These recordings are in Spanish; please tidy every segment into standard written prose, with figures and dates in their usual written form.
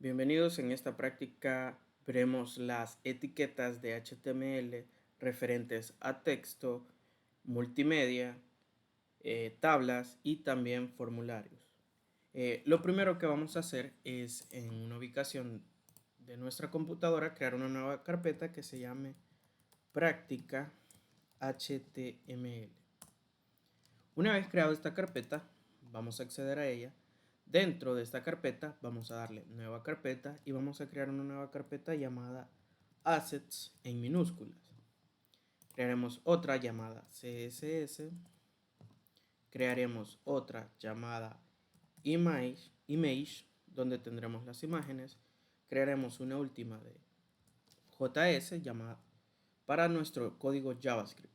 Bienvenidos. En esta práctica veremos las etiquetas de HTML referentes a texto, multimedia, tablas y también formularios. Lo primero que vamos a hacer es en una ubicación de nuestra computadora crear una nueva carpeta que se llame práctica HTML. Una vez creado esta carpeta, vamos a acceder a ella. Dentro de esta carpeta vamos a darle nueva carpeta y vamos a crear una nueva carpeta llamada assets en minúsculas. Crearemos otra llamada CSS. Crearemos otra llamada image donde tendremos las imágenes. Crearemos una última de JS llamada para nuestro código JavaScript.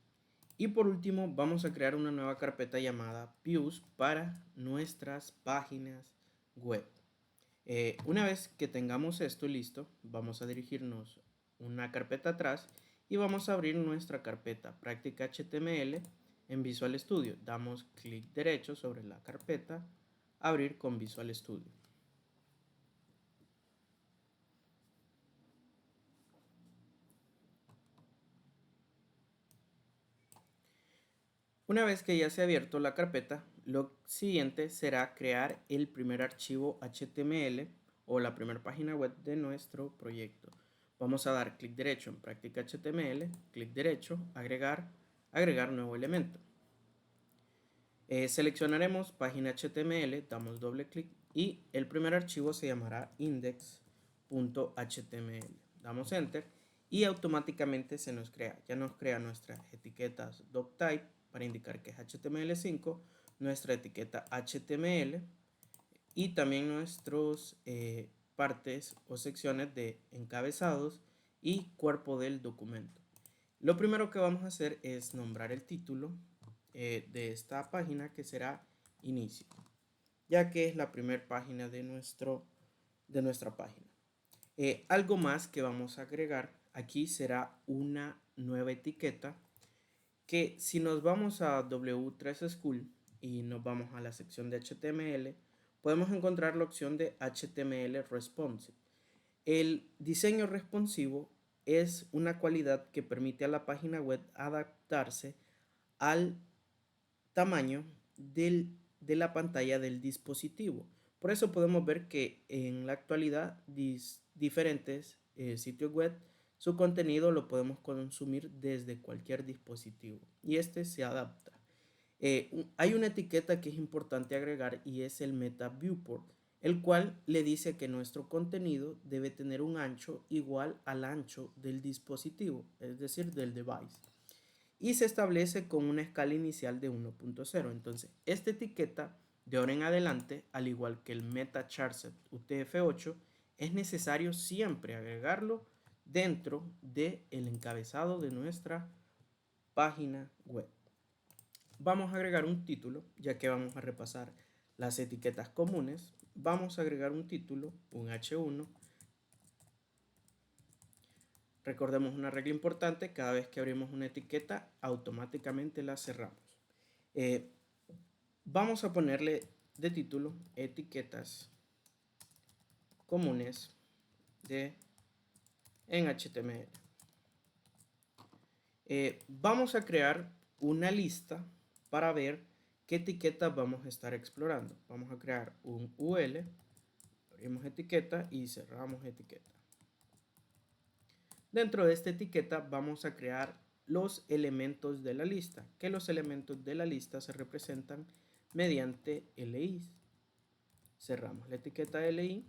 Y por último vamos a crear una nueva carpeta llamada views para nuestras páginas web. Una vez que tengamos esto listo, vamos a dirigirnos una carpeta atrás y vamos a abrir nuestra carpeta práctica HTML en Visual Studio. Damos clic derecho sobre la carpeta, abrir con Visual Studio. Una vez que ya se ha abierto la carpeta, lo siguiente será crear el primer archivo HTML o la primera página web de nuestro proyecto. Vamos a dar clic derecho en práctica HTML, clic derecho, agregar, agregar nuevo elemento. Seleccionaremos página HTML, damos doble clic y el primer archivo se llamará index.html. Damos enter y automáticamente ya nos crea nuestras etiquetas doctype para indicar que es HTML5, nuestra etiqueta HTML y también nuestros partes o secciones de encabezados y cuerpo del documento. Lo primero que vamos a hacer es nombrar el título de esta página, que será inicio, ya que es la primera página de nuestra página. Algo más que vamos a agregar aquí será una nueva etiqueta que, si nos vamos a W3 School y nos vamos a la sección de HTML, podemos encontrar la opción de HTML Responsive. El diseño responsivo es una cualidad que permite a la página web adaptarse al tamaño de la pantalla del dispositivo. Por eso podemos ver que en la actualidad diferentes sitios web, su contenido lo podemos consumir desde cualquier dispositivo y este se adapta. Hay una etiqueta que es importante agregar y es el Meta Viewport, el cual le dice que nuestro contenido debe tener un ancho igual al ancho del dispositivo, es decir, del device, y se establece con una escala inicial de 1.0. Entonces, esta etiqueta de ahora en adelante, al igual que el Meta Charset UTF-8, es necesario siempre agregarlo dentro del encabezado de nuestra página web. Vamos a agregar un título, ya que vamos a repasar las etiquetas comunes. Vamos a agregar un título, un H1. Recordemos una regla importante: cada vez que abrimos una etiqueta, automáticamente la cerramos. Vamos a ponerle de título etiquetas comunes en HTML. Vamos a crear una lista para ver qué etiquetas vamos a estar explorando. Vamos a crear un UL, abrimos etiqueta y cerramos etiqueta. Dentro de esta etiqueta vamos a crear los elementos de la lista, que los elementos de la lista se representan mediante LI. Cerramos la etiqueta LI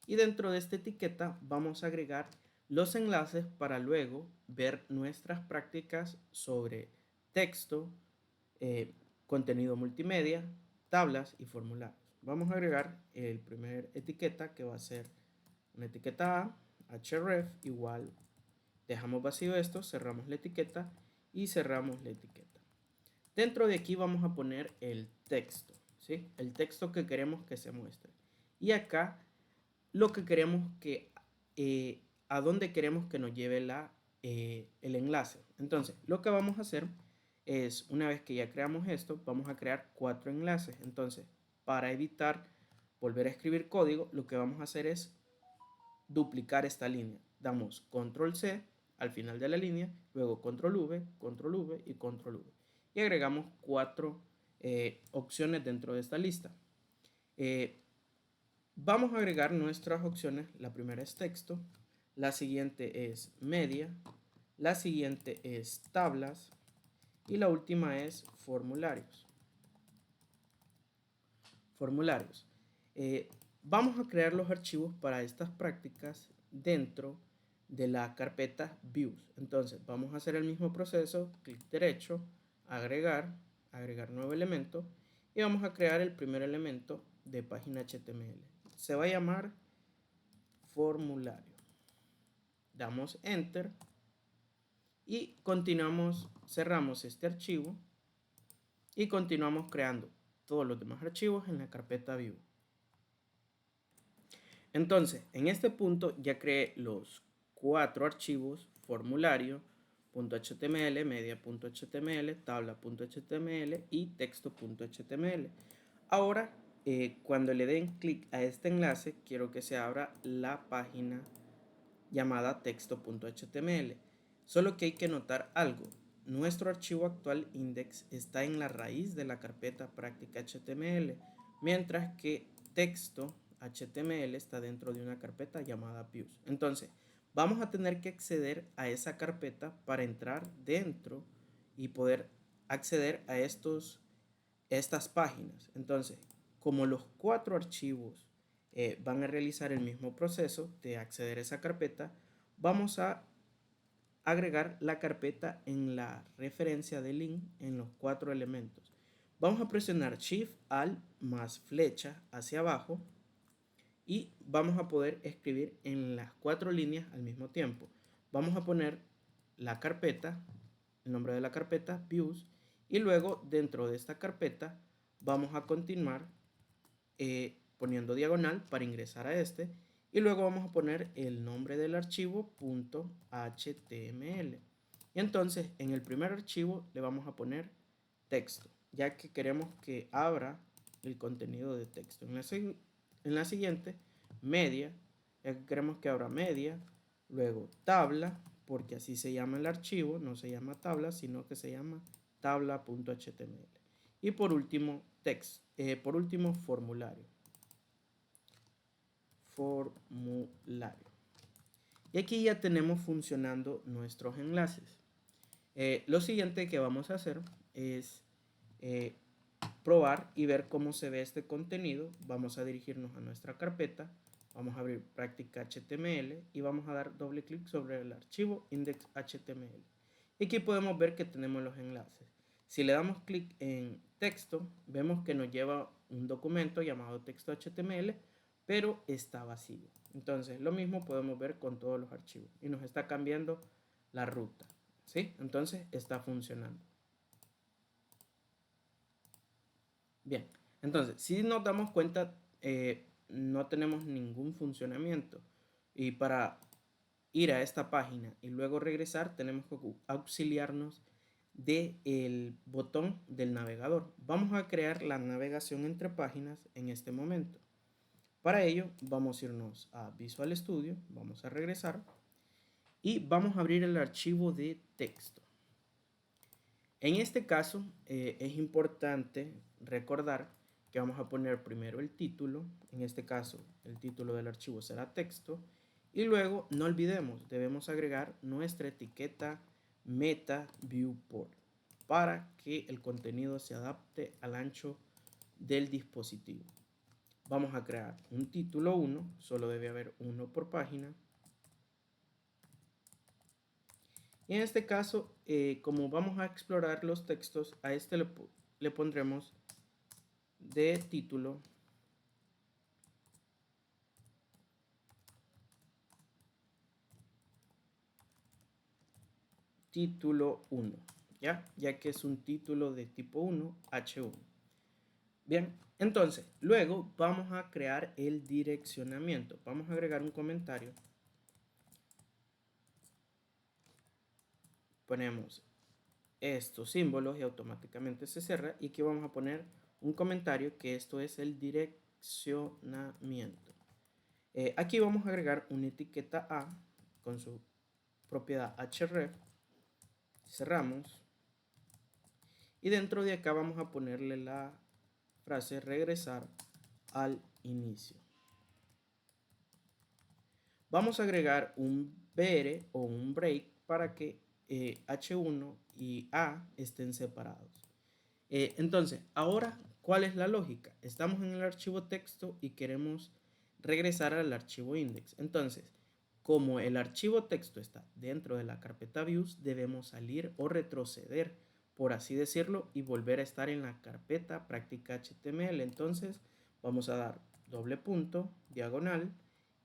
y dentro de esta etiqueta vamos a agregar los enlaces para luego ver nuestras prácticas sobre texto, contenido multimedia, tablas y formularios. Vamos a agregar el primer etiqueta, que va a ser una etiqueta A, href igual, dejamos vacío esto, cerramos la etiqueta y cerramos la etiqueta. Dentro de aquí vamos a poner el texto, ¿sí? El texto que queremos que se muestre. Y acá lo que queremos a dónde queremos que nos lleve el enlace. Entonces, lo que vamos a hacer es, una vez que ya creamos esto, vamos a crear 4 enlaces. Entonces, para evitar volver a escribir código, lo que vamos a hacer es duplicar esta línea. Damos control C al final de la línea, luego control V, control V y control V. Y agregamos 4 opciones dentro de esta lista. Vamos a agregar nuestras opciones. La primera es texto, la siguiente es media, la siguiente es tablas y la última es formularios. Vamos a crear los archivos para estas prácticas dentro de la carpeta views. Entonces vamos a hacer el mismo proceso, clic derecho, agregar nuevo elemento y vamos a crear el primer elemento de página HTML. Se va a llamar formulario. Damos enter y continuamos, cerramos este archivo y continuamos creando todos los demás archivos en la carpeta view. Entonces, en este punto ya creé los 4 archivos: formulario.html, media.html, tabla.html y texto.html. Ahora, cuando le den clic a este enlace, quiero que se abra la página llamada texto.html. Solo que hay que notar algo. Nuestro archivo actual index está en la raíz de la carpeta práctica HTML, mientras que texto HTML está dentro de una carpeta llamada views. Entonces, vamos a tener que acceder a esa carpeta para entrar dentro y poder acceder a estas páginas. Entonces, como los 4 archivos van a realizar el mismo proceso de acceder a esa carpeta, vamos a agregar la carpeta en la referencia de link en los 4 elementos. Vamos a presionar Shift Alt más flecha hacia abajo y vamos a poder escribir en las 4 líneas al mismo tiempo. Vamos a poner la carpeta, el nombre de la carpeta, views, y luego dentro de esta carpeta vamos a continuar poniendo diagonal para ingresar a este, y luego vamos a poner el nombre del archivo .html. Y entonces en el primer archivo le vamos a poner texto, ya que queremos que abra el contenido de texto. En la siguiente, media, ya que queremos que abra media. Luego tabla, porque así se llama el archivo, no se llama tabla, sino que se llama tabla.html. Y por último, formulario. Y aquí ya tenemos funcionando nuestros enlaces. Lo siguiente que vamos a hacer es probar y ver cómo se ve este contenido. Vamos a dirigirnos a nuestra carpeta, vamos a abrir práctica HTML y vamos a dar doble clic sobre el archivo index.html. Y aquí podemos ver que tenemos los enlaces. Si le damos clic en texto, vemos que nos lleva un documento llamado texto.html, pero está vacío. Entonces, lo mismo podemos ver con todos los archivos y nos está cambiando la ruta, ¿sí? Entonces, está funcionando. Bien, entonces, si nos damos cuenta, no tenemos ningún funcionamiento. Y para ir a esta página y luego regresar, tenemos que auxiliarnos del botón del navegador. Vamos a crear la navegación entre páginas en este momento. Para ello, vamos a irnos a Visual Studio, vamos a regresar y vamos a abrir el archivo de texto. En este caso, es importante recordar que vamos a poner primero el título. En este caso, el título del archivo será texto. Y luego, no olvidemos, debemos agregar nuestra etiqueta meta viewport para que el contenido se adapte al ancho del dispositivo. Vamos a crear un título 1, solo debe haber uno por página. Y en este caso, como vamos a explorar los textos, a este le pondremos de título título 1, ya que es un título de tipo 1, H1. Bien, entonces, luego vamos a crear el direccionamiento. Vamos a agregar un comentario. Ponemos estos símbolos y automáticamente se cierra. Y aquí vamos a poner un comentario que esto es el direccionamiento. Aquí vamos a agregar una etiqueta A con su propiedad href. Cerramos. Y dentro de acá vamos a ponerle la frase regresar al inicio. Vamos a agregar un BR o un break para que H1 y A estén separados. Entonces, ahora, ¿cuál es la lógica? Estamos en el archivo texto y queremos regresar al archivo index. Entonces, como el archivo texto está dentro de la carpeta views, debemos salir o retroceder, por así decirlo, y volver a estar en la carpeta práctica HTML. Entonces, vamos a dar doble punto, diagonal,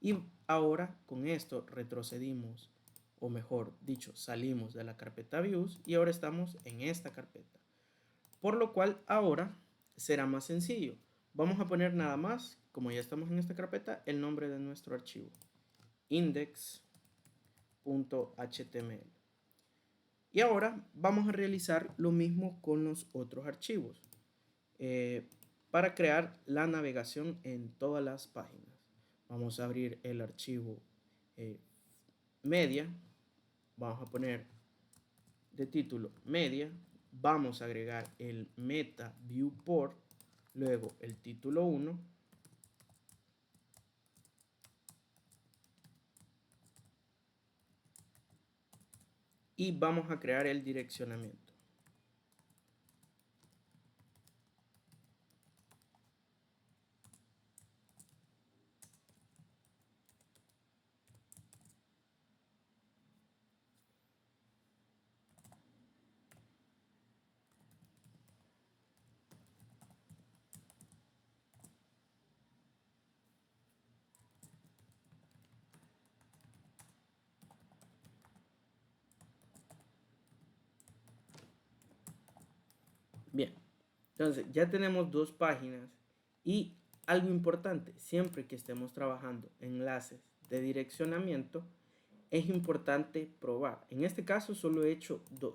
y ahora con esto retrocedimos, o mejor dicho, salimos de la carpeta views y ahora estamos en esta carpeta. Por lo cual ahora será más sencillo. Vamos a poner nada más, como ya estamos en esta carpeta, el nombre de nuestro archivo. Index.html. Y ahora vamos a realizar lo mismo con los otros archivos. Para crear la navegación en todas las páginas. Vamos a abrir el archivo media. Vamos a poner de título media. Vamos a agregar el meta viewport, luego el título 1 y vamos a crear el direccionamiento. Bien, entonces ya tenemos dos páginas y algo importante, siempre que estemos trabajando enlaces de direccionamiento, es importante probar. En este caso solo he hecho dos,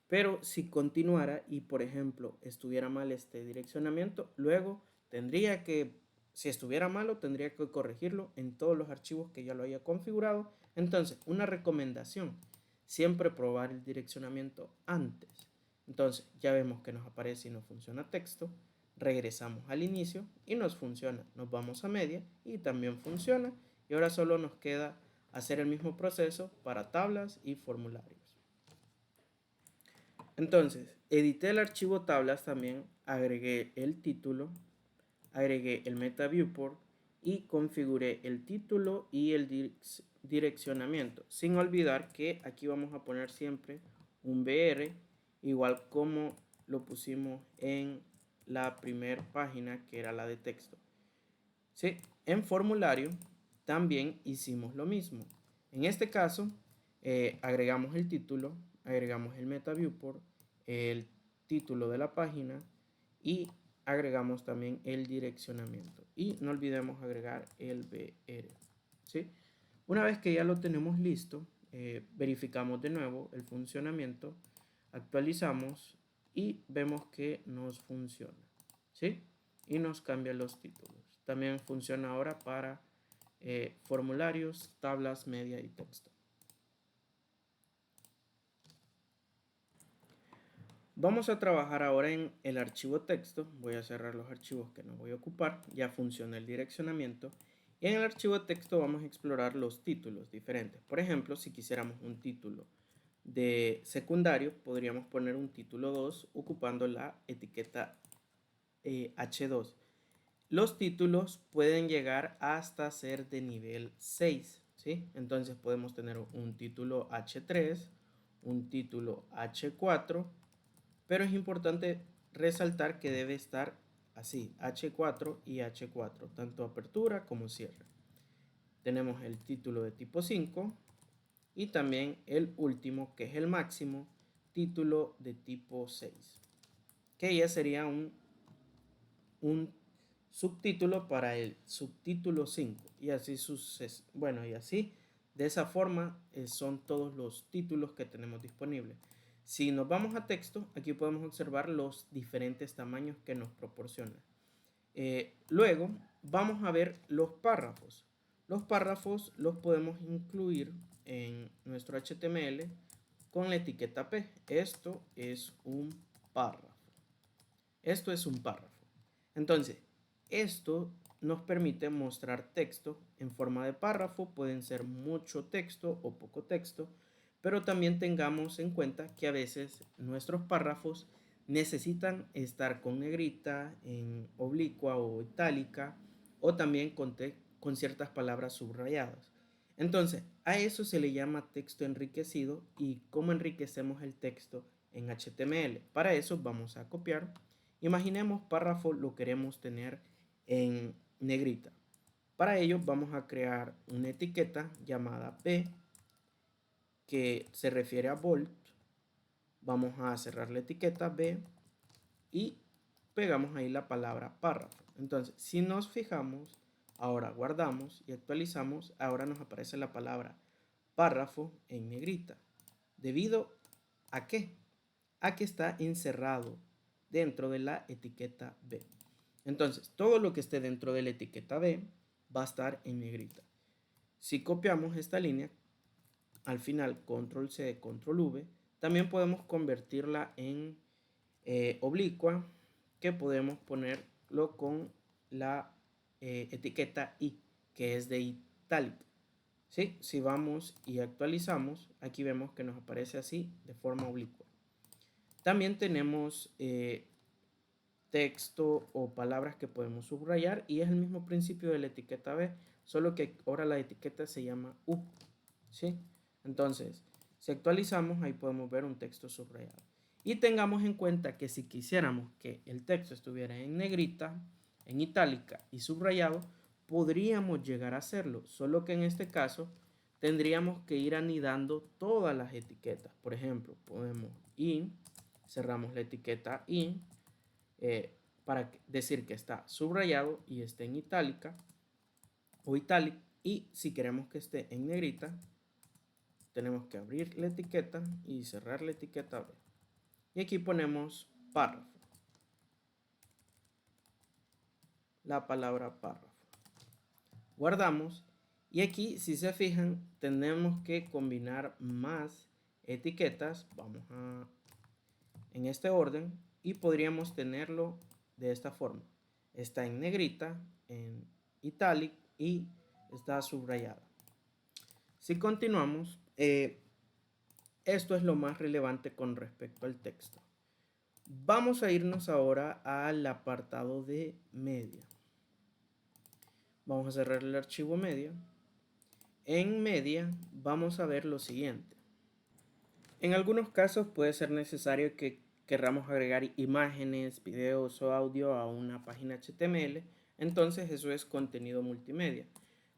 pero si continuara y por ejemplo estuviera mal este direccionamiento, luego tendría que, si estuviera malo, tendría que corregirlo en todos los archivos que ya lo haya configurado. Entonces, una recomendación, siempre probar el direccionamiento antes. Entonces, ya vemos que nos aparece y no funciona texto. Regresamos al inicio y nos funciona. Nos vamos a media y también funciona. Y ahora solo nos queda hacer el mismo proceso para tablas y formularios. Entonces, edité el archivo tablas también, agregué el título, agregué el meta viewport y configuré el título y el direccionamiento. Sin olvidar que aquí vamos a poner siempre un BR, igual como lo pusimos en la primera página que era la de texto. ¿Sí? En formulario también hicimos lo mismo. En este caso, agregamos el título, agregamos el meta viewport, el título de la página y agregamos también el direccionamiento. Y no olvidemos agregar el BR. ¿Sí? Una vez que ya lo tenemos listo, verificamos de nuevo el funcionamiento, actualizamos y vemos que nos funciona. ¿Sí? Y nos cambia los títulos. También funciona ahora para formularios, tablas, media y texto. Vamos a trabajar ahora en el archivo texto. Voy a cerrar los archivos que no voy a ocupar. Ya funciona el direccionamiento. Y en el archivo texto vamos a explorar los títulos diferentes. Por ejemplo, si quisiéramos un título de secundario, podríamos poner un título 2 ocupando la etiqueta H2. Los títulos pueden llegar hasta ser de nivel 6, ¿sí? Entonces podemos tener un título H3, un título H4, pero es importante resaltar que debe estar así, H4 y H4, tanto apertura como cierre. Tenemos el título de tipo 5 y también el último, que es el máximo, título de tipo 6, que ya sería un subtítulo para el subtítulo 5 y así bueno, y así de esa forma son todos los títulos que tenemos disponibles. Si nos vamos a texto, aquí podemos observar los diferentes tamaños que nos proporciona. Luego vamos a ver los párrafos. Los párrafos los podemos incluir en nuestro HTML con la etiqueta P. Esto es un párrafo. Esto es un párrafo. Entonces, esto nos permite mostrar texto en forma de párrafo. Pueden ser mucho texto o poco texto, pero también tengamos en cuenta que a veces nuestros párrafos necesitan estar con negrita, en oblicua o itálica, o también con ciertas palabras subrayadas. Entonces, a eso se le llama texto enriquecido. ¿Y cómo enriquecemos el texto en HTML? Para eso vamos a copiar. Imaginemos párrafo lo queremos tener en negrita. Para ello vamos a crear una etiqueta llamada P, que se refiere a bold. Vamos a cerrar la etiqueta B y pegamos ahí la palabra párrafo. Entonces, si nos fijamos, ahora guardamos y actualizamos, ahora nos aparece la palabra párrafo en negrita. ¿Debido a qué? A que está encerrado dentro de la etiqueta B. Entonces, todo lo que esté dentro de la etiqueta B va a estar en negrita. Si copiamos esta línea, al final control C, control V, también podemos convertirla en oblicua, que podemos ponerlo con la etiqueta I, que es de itálica. ¿Sí? Si vamos y actualizamos, aquí vemos que nos aparece así de forma oblicua. También tenemos texto o palabras que podemos subrayar y es el mismo principio de la etiqueta B, solo que ahora la etiqueta se llama U. ¿Sí? Entonces, si actualizamos, ahí podemos ver un texto subrayado. Y tengamos en cuenta que si quisiéramos que el texto estuviera en negrita, en itálica y subrayado, podríamos llegar a hacerlo, solo que en este caso tendríamos que ir anidando todas las etiquetas. Por ejemplo, podemos I, cerramos la etiqueta I, para decir que está subrayado y esté en itálica o italic, y si queremos que esté en negrita, tenemos que abrir la etiqueta y cerrar la etiqueta B. Y aquí ponemos párrafo, la palabra párrafo. Guardamos y aquí, si se fijan, tenemos que combinar más etiquetas. Vamos a en este orden y podríamos tenerlo de esta forma. Está en negrita, en italic y está subrayada. Si continuamos, esto es lo más relevante con respecto al texto. Vamos a irnos ahora al apartado de media. Vamos a cerrar el archivo media. En media vamos a ver lo siguiente. En algunos casos puede ser necesario que querramos agregar imágenes, videos o audio a una página HTML. Entonces eso es contenido multimedia.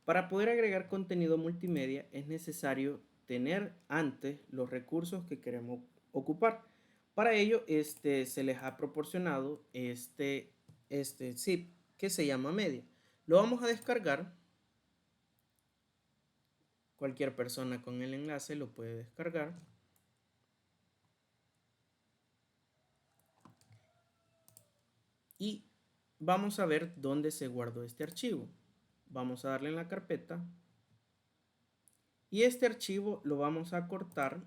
Para poder agregar contenido multimedia es necesario tener antes los recursos que queremos ocupar. Para ello se les ha proporcionado este zip que se llama media. Lo vamos a descargar. Cualquier persona con el enlace lo puede descargar. Y vamos a ver dónde se guardó este archivo. Vamos a darle en la carpeta y este archivo lo vamos a cortar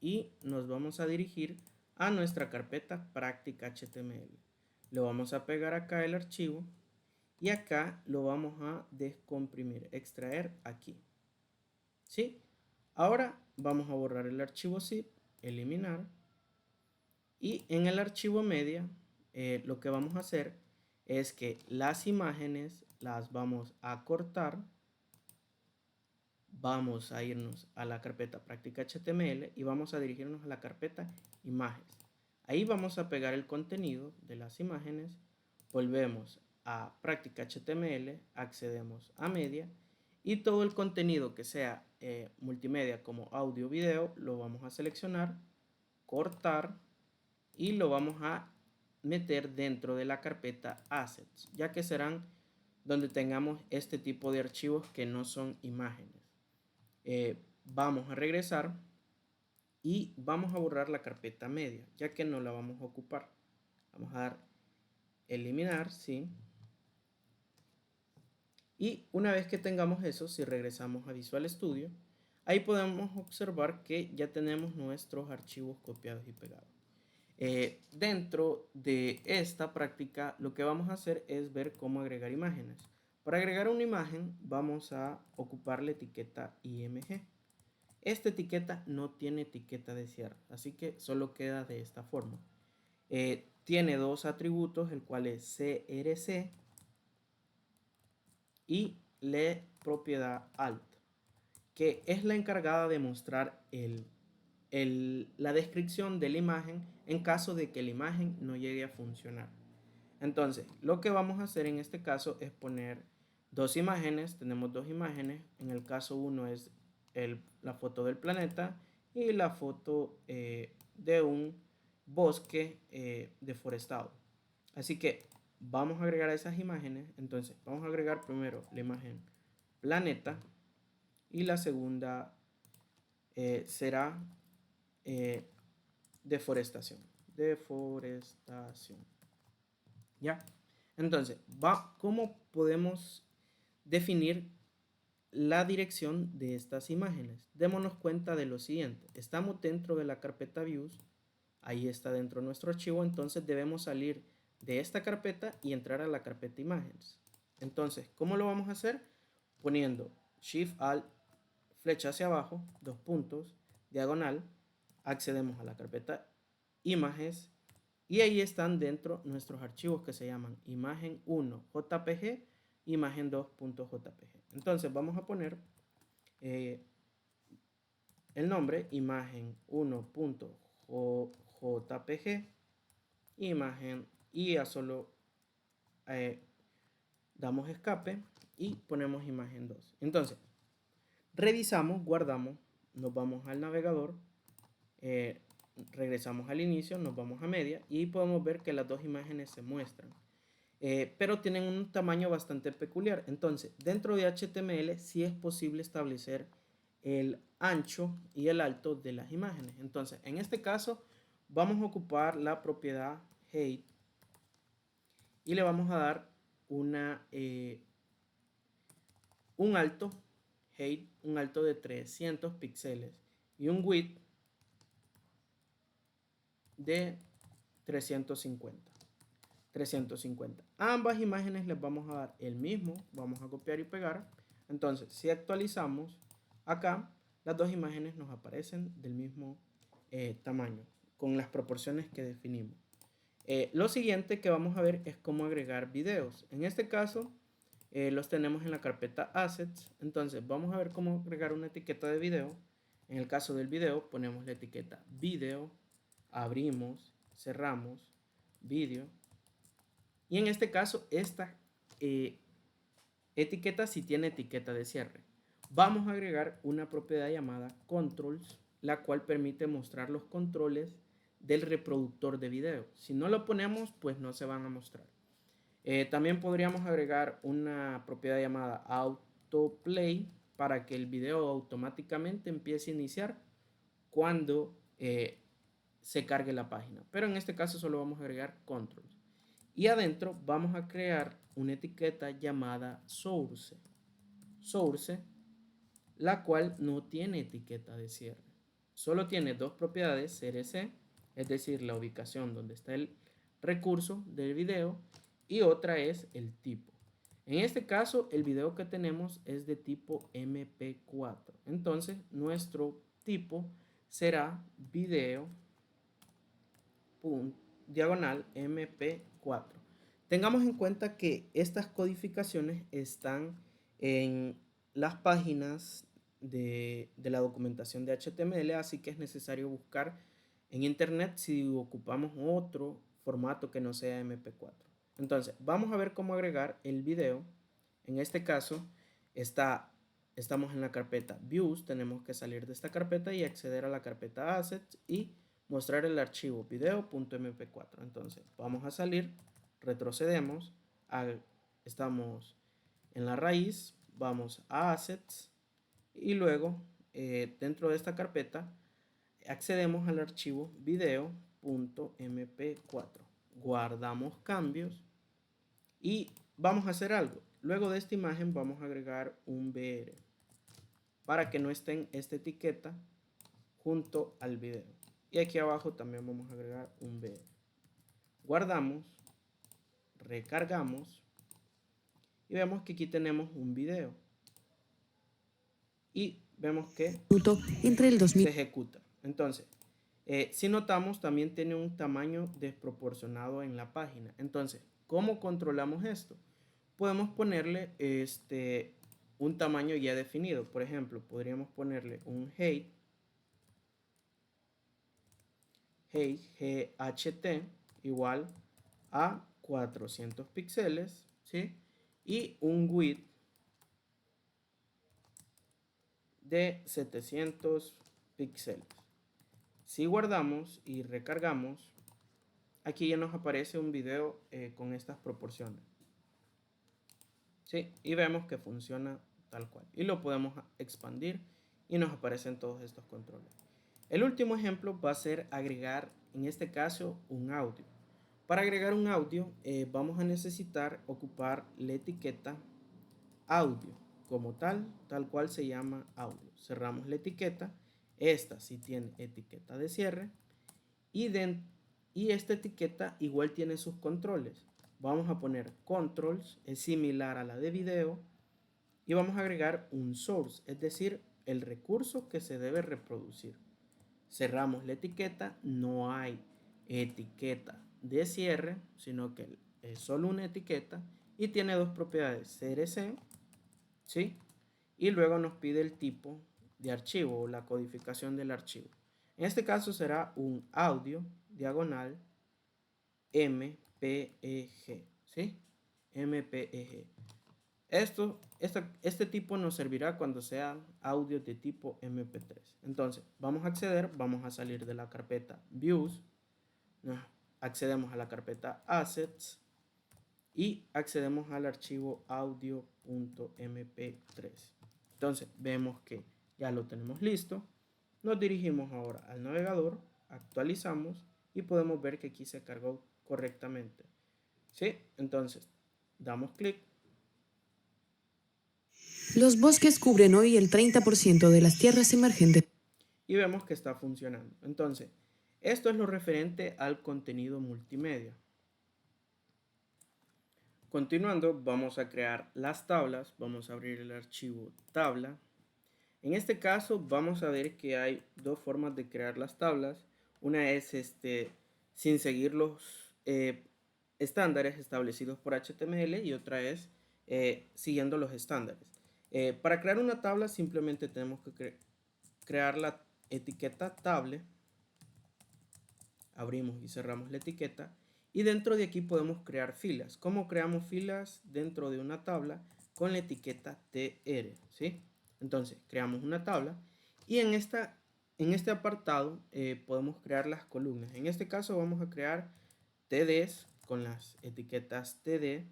y nos vamos a dirigir a nuestra carpeta práctica HTML. Lo vamos a pegar acá el archivo y acá lo vamos a descomprimir, extraer aquí. ¿Sí? Ahora vamos a borrar el archivo zip, eliminar, y en el archivo media lo que vamos a hacer es que las imágenes las vamos a cortar. Vamos a irnos a la carpeta práctica HTML y vamos a dirigirnos a la carpeta imágenes. Ahí vamos a pegar el contenido de las imágenes, volvemos a práctica HTML, accedemos a media y todo el contenido que sea multimedia como audio o video lo vamos a seleccionar, cortar y lo vamos a meter dentro de la carpeta assets, ya que serán donde tengamos este tipo de archivos que no son imágenes. Vamos a regresar y vamos a borrar la carpeta media, ya que no la vamos a ocupar. Vamos a dar eliminar, sí. Y una vez que tengamos eso, si regresamos a Visual Studio, ahí podemos observar que ya tenemos nuestros archivos copiados y pegados. Dentro de esta práctica, lo que vamos a hacer es ver cómo agregar imágenes. Para agregar una imagen, vamos a ocupar la etiqueta IMG. Esta etiqueta no tiene etiqueta de cierre, así que solo queda de esta forma. Tiene dos atributos, el cual es CRC y la propiedad alt, que es la encargada de mostrar la descripción de la imagen en caso de que la imagen no llegue a funcionar. Entonces, lo que vamos a hacer en este caso es poner dos imágenes. Tenemos dos imágenes. En el caso uno es la foto del planeta y la foto de un bosque deforestado. Así que vamos a agregar esas imágenes. Entonces, vamos a agregar primero la imagen planeta y la segunda será deforestación. ¿Ya? Entonces, ¿cómo podemos definir la dirección de estas imágenes? Démonos cuenta de lo siguiente. Estamos dentro de la carpeta Views. Ahí está dentro de nuestro archivo. Entonces, debemos salir de esta carpeta y entrar a la carpeta Imágenes. Entonces, ¿cómo lo vamos a hacer? Poniendo Shift Alt, flecha hacia abajo, dos puntos, diagonal, accedemos a la carpeta Imágenes y ahí están dentro nuestros archivos que se llaman imagen 1 JPG, imagen 2.jpg. Entonces vamos a poner el nombre imagen 1.jpg, imagen, y a solo damos escape y ponemos imagen 2. Entonces revisamos, guardamos, nos vamos al navegador, regresamos al inicio, nos vamos a media y podemos ver que las dos imágenes se muestran. Pero tienen un tamaño bastante peculiar. Entonces, dentro de HTML sí es posible establecer el ancho y el alto de las imágenes. Entonces, en este caso, vamos a ocupar la propiedad height y le vamos a dar un alto, height, un alto de 300 píxeles y un width de 350. Ambas imágenes les vamos a dar el mismo, vamos a copiar y pegar. Entonces, si actualizamos acá, las dos imágenes nos aparecen del mismo tamaño, con las proporciones que definimos. Lo siguiente que vamos a ver es cómo agregar videos. En este caso, los tenemos en la carpeta Assets. Entonces, vamos a ver cómo agregar una etiqueta de video. En el caso del video, ponemos la etiqueta video, abrimos, cerramos, video. Y en este caso, esta etiqueta sí tiene etiqueta de cierre. Vamos a agregar una propiedad llamada controls, la cual permite mostrar los controles del reproductor de video. Si no lo ponemos, pues no se van a mostrar. También podríamos agregar una propiedad llamada autoplay para que el video automáticamente empiece a iniciar cuando se cargue la página. Pero en este caso solo vamos a agregar controls. Y adentro vamos a crear una etiqueta llamada source. Source, la cual no tiene etiqueta de cierre. Solo tiene dos propiedades, CRC, es decir, la ubicación donde está el recurso del video, y otra es el tipo. En este caso, el video que tenemos es de tipo MP4. Entonces, nuestro tipo será video diagonal MP4. Tengamos en cuenta que estas codificaciones están en las páginas de la documentación de HTML, así que es necesario buscar en internet si ocupamos otro formato que no sea MP4. Entonces, vamos a ver cómo agregar el video. En este caso, estamos en la carpeta Views, tenemos que salir de esta carpeta y acceder a la carpeta Assets y mostrar el archivo video.mp4. Entonces, vamos a salir, retrocedemos, estamos en la raíz, vamos a Assets y luego dentro de esta carpeta accedemos al archivo video.mp4. Guardamos cambios y vamos a hacer algo. luego de esta imagen vamos a agregar un BR para que no esté esta etiqueta junto al video. Y aquí abajo también vamos a agregar un BR. Guardamos, recargamos y vemos que aquí tenemos un video. Y vemos que entre el 2000 se ejecuta. Entonces, si notamos, también tiene un tamaño desproporcionado en la página. Entonces, ¿cómo controlamos esto? Podemos ponerle un tamaño ya definido. Por ejemplo, podríamos ponerle un height, GHT igual a 400 píxeles, ¿sí? Y un width de 700 píxeles. Si guardamos y recargamos, aquí ya nos aparece un video con estas proporciones. ¿Sí? Y vemos que funciona tal cual. Y lo podemos expandir y nos aparecen todos estos controles. El último ejemplo va a ser agregar, en este caso, un audio. Para agregar un audio vamos a necesitar ocupar la etiqueta audio como tal cual se llama audio. Cerramos la etiqueta. Esta sí tiene etiqueta de cierre. Y esta etiqueta igual tiene sus controles. Vamos a poner controls, es similar a la de video. Y vamos a agregar un source, es decir, el recurso que se debe reproducir. Cerramos la etiqueta, no hay etiqueta de cierre, sino que es solo una etiqueta y tiene dos propiedades, CRC, ¿sí? Y luego nos pide el tipo de archivo o la codificación del archivo. En este caso será un audio diagonal MPEG, ¿sí? MPEG. Este tipo nos servirá cuando sea audio de tipo MP3. Entonces, vamos a acceder, vamos a salir de la carpeta Views, accedemos a la carpeta Assets y accedemos al archivo audio.mp3. Entonces, vemos que ya lo tenemos listo. Nos dirigimos ahora al navegador, actualizamos y podemos ver que aquí se cargó correctamente. ¿Sí? Entonces, damos clic. Los bosques cubren hoy el 30% de las tierras emergentes. Y vemos que está funcionando. Entonces, esto es lo referente al contenido multimedia. Continuando, vamos a crear las tablas. Vamos a abrir el archivo tabla. En este caso, vamos a ver que hay dos formas de crear las tablas. Una es sin seguir los estándares establecidos por HTML y otra es siguiendo los estándares. Para crear una tabla simplemente tenemos que crear la etiqueta table, abrimos y cerramos la etiqueta y dentro de aquí podemos crear filas. ¿Cómo creamos filas dentro de una tabla? Con la etiqueta tr, ¿sí? Entonces creamos una tabla y en este apartado podemos crear las columnas. En este caso vamos a crear tds con las etiquetas td,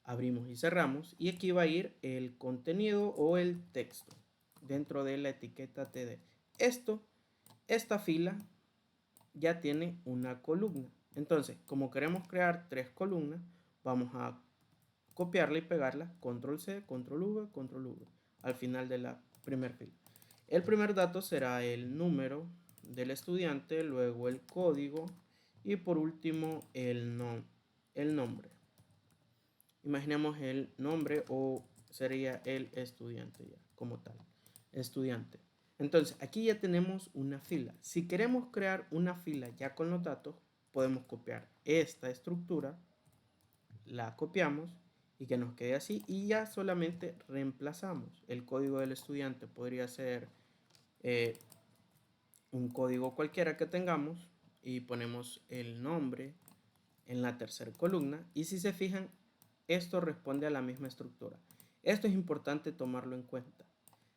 abrimos y cerramos y aquí va a ir el contenido o el texto dentro de la etiqueta td. Esta fila ya tiene una columna. Entonces, como queremos crear tres columnas, vamos a copiarla y pegarla, control C, control V, control V, al final de la primera fila. El primer dato será el número del estudiante, luego el código y por último el nombre. Imaginemos el nombre o sería el estudiante ya, como tal, estudiante. Entonces, aquí ya tenemos una fila. Si queremos crear una fila ya con los datos, podemos copiar esta estructura, la copiamos y que nos quede así y ya solamente reemplazamos. El código del estudiante podría ser un código cualquiera que tengamos y ponemos el nombre en la tercera columna y si se fijan, esto responde a la misma estructura. Esto es importante tomarlo en cuenta.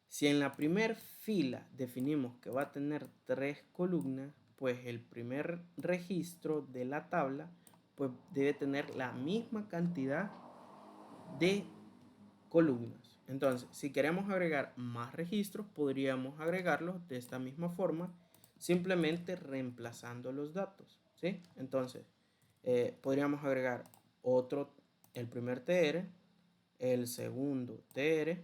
Si en la primera fila definimos que va a tener tres columnas, pues el primer registro de la tabla pues debe tener la misma cantidad de columnas. Entonces, si queremos agregar más registros, podríamos agregarlos de esta misma forma, simplemente reemplazando los datos, ¿sí? Entonces, podríamos agregar el primer tr, el segundo TR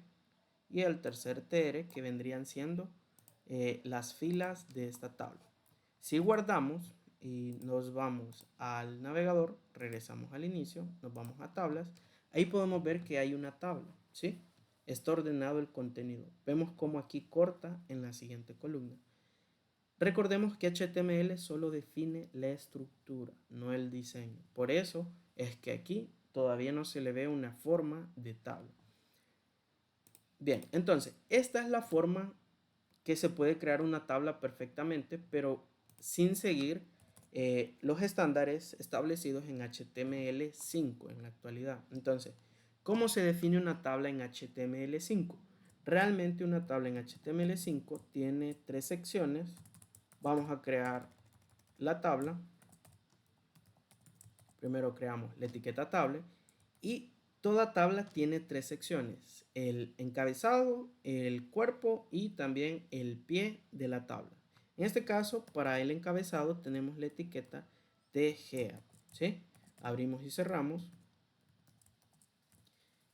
y el tercer TR, que vendrían siendo las filas de esta tabla. Si guardamos y nos vamos al navegador, regresamos al inicio, nos vamos a tablas, ahí podemos ver que hay una tabla, ¿sí? Está ordenado el contenido. Vemos cómo aquí corta en la siguiente columna. Recordemos que HTML solo define la estructura, no el diseño. Por eso es que aquí todavía no se le ve una forma de tabla. Bien, entonces, esta es la forma que se puede crear una tabla perfectamente, pero sin seguir los estándares establecidos en HTML5 en la actualidad. Entonces, ¿cómo se define una tabla en HTML5? Realmente una tabla en HTML5 tiene 3 secciones. Vamos a crear la tabla. Primero creamos la etiqueta tabla y toda tabla tiene 3 secciones: el encabezado, el cuerpo y también el pie de la tabla. En este caso, para el encabezado tenemos la etiqueta TGA, ¿sí? Abrimos y cerramos.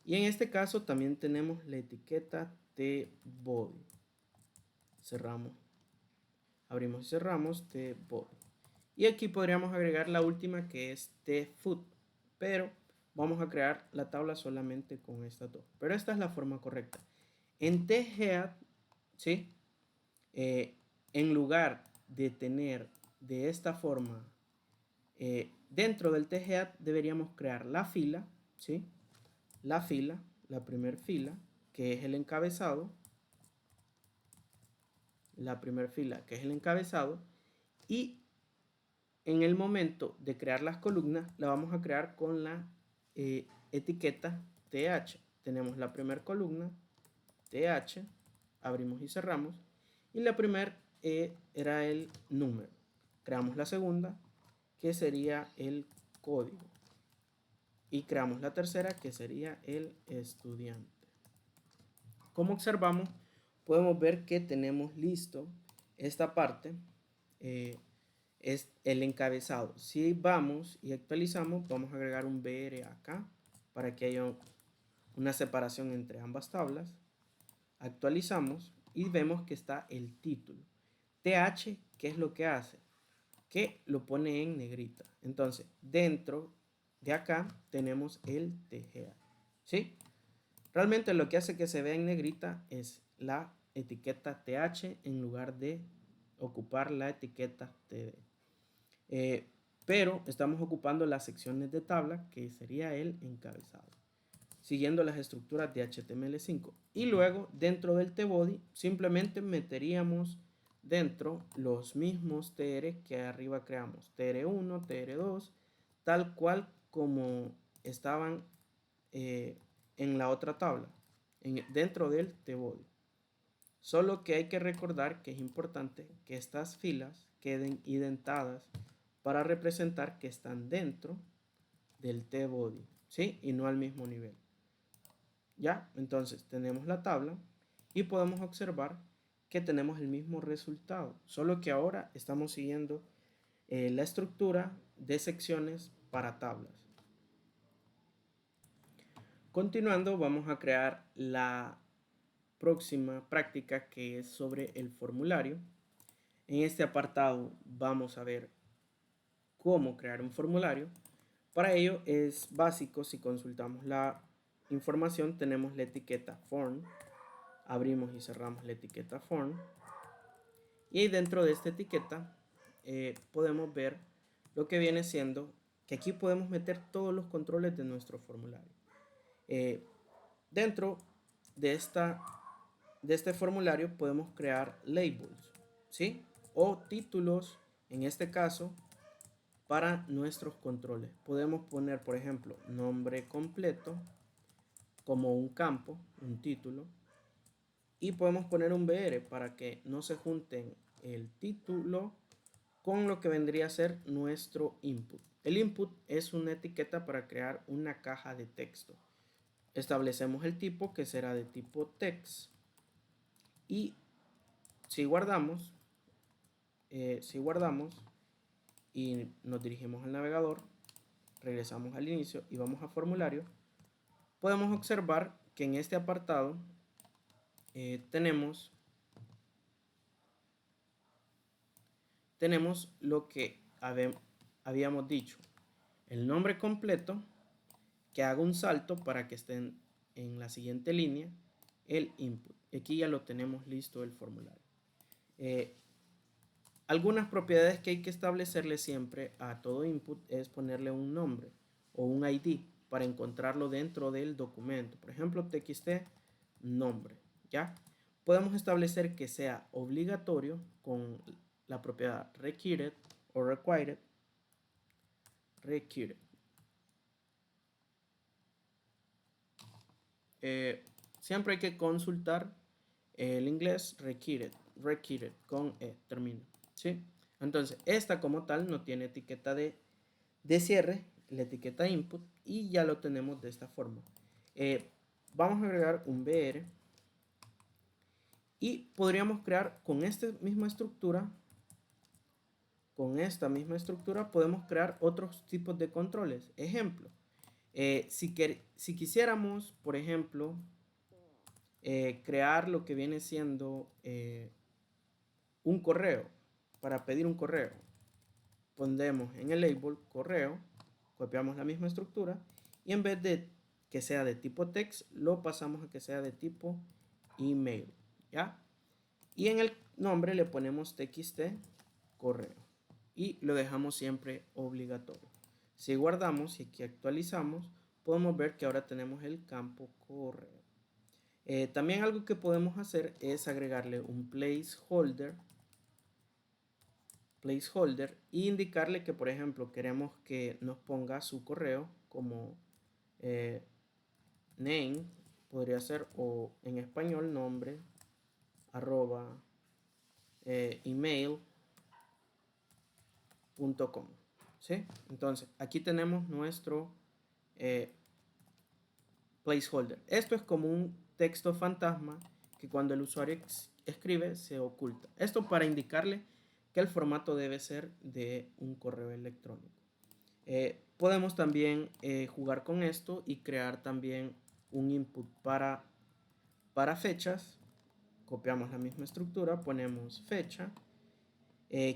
Y en este caso también tenemos la etiqueta TBody. Cerramos, abrimos y cerramos TBody. Y aquí podríamos agregar la última, que es TFoot, pero vamos a crear la tabla solamente con estas dos. Pero esta es la forma correcta. En THead, ¿sí? En lugar de tener de esta forma, dentro del THead deberíamos crear la fila, ¿sí? La fila, la primera fila, que es el encabezado. La primera fila, que es el encabezado. Y en el momento de crear las columnas, la vamos a crear con la etiqueta TH. Tenemos la primera columna, TH, abrimos y cerramos. Y la primera era el número. Creamos la segunda, que sería el código. Y creamos la tercera, que sería el estudiante. Como observamos, podemos ver que tenemos listo esta parte. Es el encabezado. Si vamos y actualizamos, vamos a agregar un BR acá para que haya una separación entre ambas tablas. Actualizamos y vemos que está el título. TH, ¿qué es lo que hace? Que lo pone en negrita. Entonces, dentro de acá tenemos el TGA. ¿Sí? Realmente lo que hace que se vea en negrita es la etiqueta TH en lugar de ocupar la etiqueta TD. Pero estamos ocupando las secciones de tabla, que sería el encabezado, siguiendo las estructuras de HTML5. Y luego dentro del TBody simplemente meteríamos dentro los mismos TR que arriba creamos, TR1, TR2, tal cual como estaban en la otra tabla, dentro del TBody. Solo que hay que recordar que es importante que estas filas queden indentadas para representar que están dentro del TBody, ¿sí? Y no al mismo nivel. Ya, entonces tenemos la tabla y podemos observar que tenemos el mismo resultado, solo que ahora estamos siguiendo la estructura de secciones para tablas. Continuando, vamos a crear la próxima práctica, que es sobre el formulario. En este apartado vamos a ver cómo crear un formulario. Para ello es básico, si consultamos la información, tenemos la etiqueta form, abrimos y cerramos la etiqueta form, y dentro de esta etiqueta podemos ver lo que viene siendo que aquí podemos meter todos los controles de nuestro formulario. Dentro de este formulario podemos crear labels, ¿sí? O títulos, en este caso, para nuestros controles. Podemos poner, por ejemplo, nombre completo como un campo, un título, y podemos poner un BR para que no se junten el título con lo que vendría a ser nuestro input. El input es una etiqueta para crear una caja de texto. Establecemos el tipo, que será de tipo text, y si guardamos y nos dirigimos al navegador, regresamos al inicio y vamos a formulario, podemos observar que en este apartado tenemos lo que habíamos dicho, el nombre completo, que haga un salto para que estén en la siguiente línea, el input. Aquí ya lo tenemos listo el formulario. Algunas propiedades que hay que establecerle siempre a todo input es ponerle un nombre o un ID para encontrarlo dentro del documento. Por ejemplo, txt nombre, ¿ya? Podemos establecer que sea obligatorio con la propiedad required o required. Siempre hay que consultar el inglés required con termina, ¿sí? Entonces, esta como tal no tiene etiqueta de cierre, la etiqueta input, y ya lo tenemos de esta forma. Vamos a agregar un BR y podríamos crear con esta misma estructura, podemos crear otros tipos de controles. Ejemplo, si quisiéramos, por ejemplo, crear lo que viene siendo un correo, para pedir un correo, pondremos en el label correo, copiamos la misma estructura y en vez de que sea de tipo text, lo pasamos a que sea de tipo email, ¿ya? Y en el nombre le ponemos txt correo y lo dejamos siempre obligatorio. Si guardamos y aquí actualizamos, podemos ver que ahora tenemos el campo correo. También algo que podemos hacer es agregarle un placeholder y indicarle que, por ejemplo, queremos que nos ponga su correo como name, podría ser, o en español nombre, arroba email.com, ¿sí? Entonces, aquí tenemos nuestro placeholder. Esto es como un texto fantasma que cuando el usuario escribe se oculta. Esto para indicarle que el formato debe ser de un correo electrónico. Podemos también jugar con esto y crear también un input para fechas. Copiamos la misma estructura, ponemos fecha,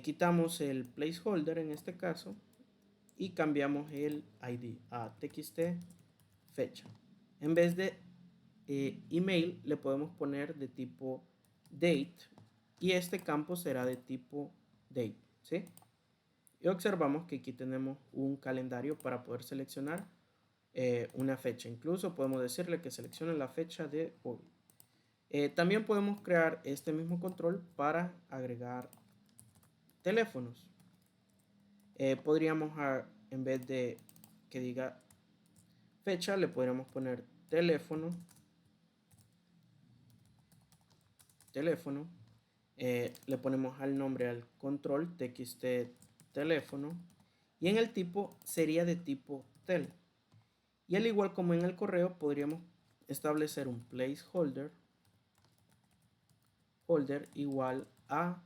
quitamos el placeholder en este caso y cambiamos el ID a txt fecha. En vez de email le podemos poner de tipo date y este campo será de tipo date, ¿sí? Y observamos que aquí tenemos un calendario para poder seleccionar una fecha. Incluso podemos decirle que seleccione la fecha de hoy. También podemos crear este mismo control para agregar teléfonos. Podríamos, en vez de que diga fecha, le podríamos poner teléfono. Le ponemos al nombre al control txt teléfono y en el tipo sería de tipo tel. Y al igual como en el correo podríamos establecer un placeholder igual a,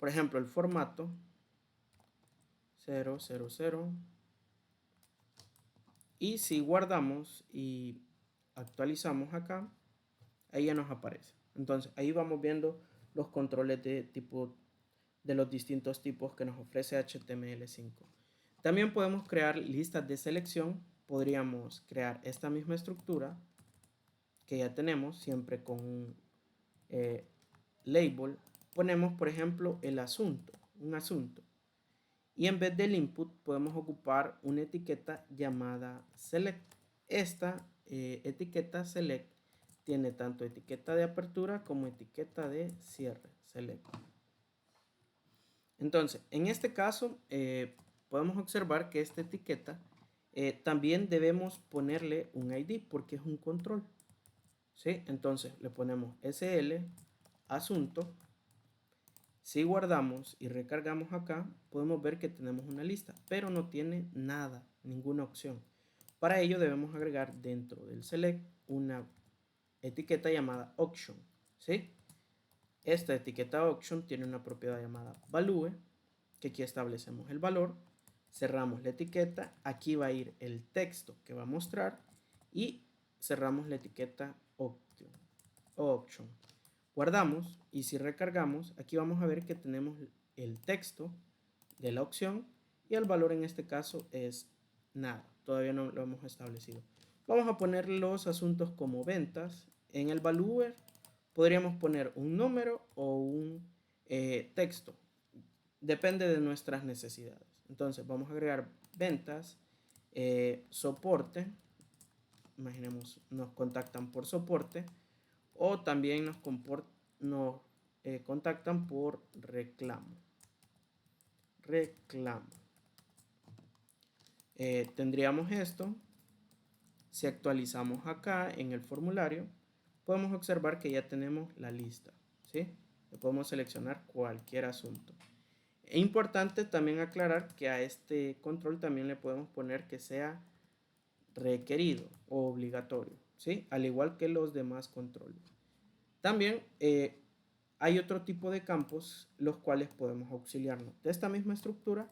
por ejemplo, el formato 000, y si guardamos y actualizamos acá, ahí ya nos aparece. Entonces ahí vamos viendo los controles de tipo de los distintos tipos que nos ofrece HTML5. También podemos crear listas de selección. Podríamos crear esta misma estructura que ya tenemos, siempre con un label. Ponemos, por ejemplo, el asunto, un asunto. Y en vez del input podemos ocupar una etiqueta llamada select. Esta etiqueta select tiene tanto etiqueta de apertura como etiqueta de cierre, select. Entonces, en este caso, podemos observar que esta etiqueta también debemos ponerle un ID porque es un control, ¿sí? Entonces, le ponemos SL, asunto. Si guardamos y recargamos acá, podemos ver que tenemos una lista, pero no tiene nada, ninguna opción. Para ello debemos agregar dentro del select una etiqueta llamada option, ¿sí? Esta etiqueta option tiene una propiedad llamada value, que aquí establecemos el valor, cerramos la etiqueta, aquí va a ir el texto que va a mostrar y cerramos la etiqueta option. Guardamos y si recargamos, aquí vamos a ver que tenemos el texto de la opción y el valor en este caso es nada, todavía no lo hemos establecido. Vamos a poner los asuntos como ventas. En el valuer podríamos poner un número o un texto, depende de nuestras necesidades. Entonces vamos a agregar ventas, soporte, imaginemos nos contactan por soporte o también nos contactan por reclamo. Tendríamos esto. Si actualizamos acá en el formulario, podemos observar que ya tenemos la lista, ¿sí? Podemos seleccionar cualquier asunto. Es importante también aclarar que a este control también le podemos poner que sea requerido o obligatorio, ¿sí? Al igual que los demás controles. También hay otro tipo de campos los cuales podemos auxiliarnos de esta misma estructura,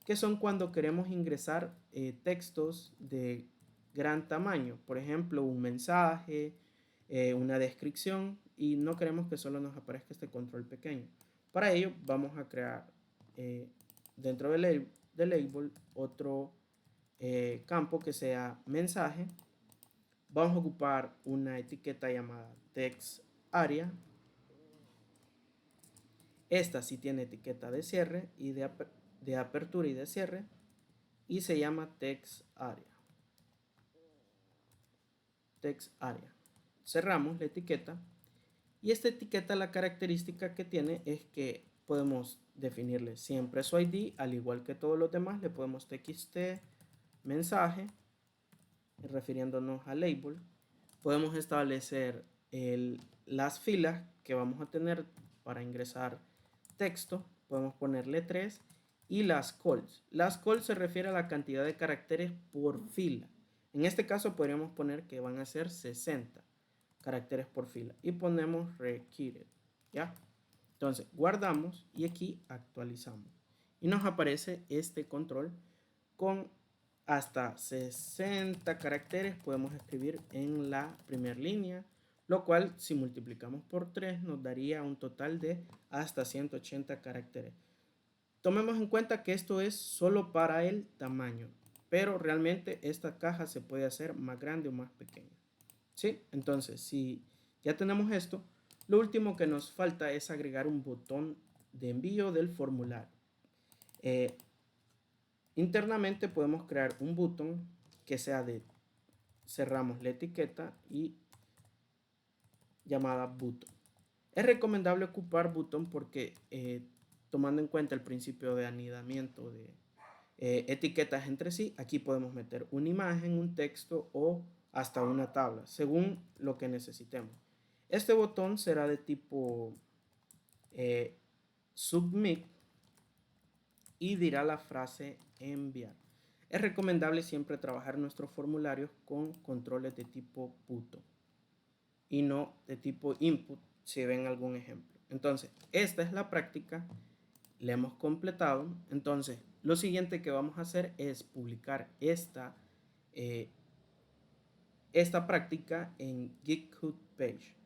que son cuando queremos ingresar textos de gran tamaño, por ejemplo un mensaje, una descripción, y no queremos que solo nos aparezca este control pequeño. Para ello vamos a crear dentro del label otro campo que sea mensaje. Vamos a ocupar una etiqueta llamada text area. Esta sí tiene etiqueta de cierre y de apertura y de cierre, y se llama text area. Text area. Cerramos la etiqueta, y esta etiqueta, la característica que tiene es que podemos definirle siempre su ID, al igual que todos los demás. Le podemos txt mensaje, refiriéndonos al label. Podemos establecer las filas que vamos a tener para ingresar texto. Podemos ponerle 3 y las calls. Las calls se refiere a la cantidad de caracteres por fila. En este caso podríamos poner que van a ser 60 caracteres por fila y ponemos required, ¿ya? Entonces guardamos y aquí actualizamos y nos aparece este control con hasta 60 caracteres podemos escribir en la primera línea, lo cual si multiplicamos por 3 nos daría un total de hasta 180 caracteres. Tomemos en cuenta que esto es solo para el tamaño, pero realmente esta caja se puede hacer más grande o más pequeña, ¿sí? Entonces, si ya tenemos esto, lo último que nos falta es agregar un botón de envío del formulario. Internamente podemos crear un botón que sea de cerramos la etiqueta y llamada button. Es recomendable ocupar button porque tomando en cuenta el principio de anidamiento de etiquetas entre sí, aquí podemos meter una imagen, un texto o hasta una tabla, según lo que necesitemos. Este botón será de tipo submit y dirá la frase enviar. Es recomendable siempre trabajar nuestros formularios con controles de tipo button y no de tipo input, si ven algún ejemplo. Entonces, esta es la práctica, la hemos completado. Entonces, lo siguiente que vamos a hacer es publicar esta práctica en GitHub page.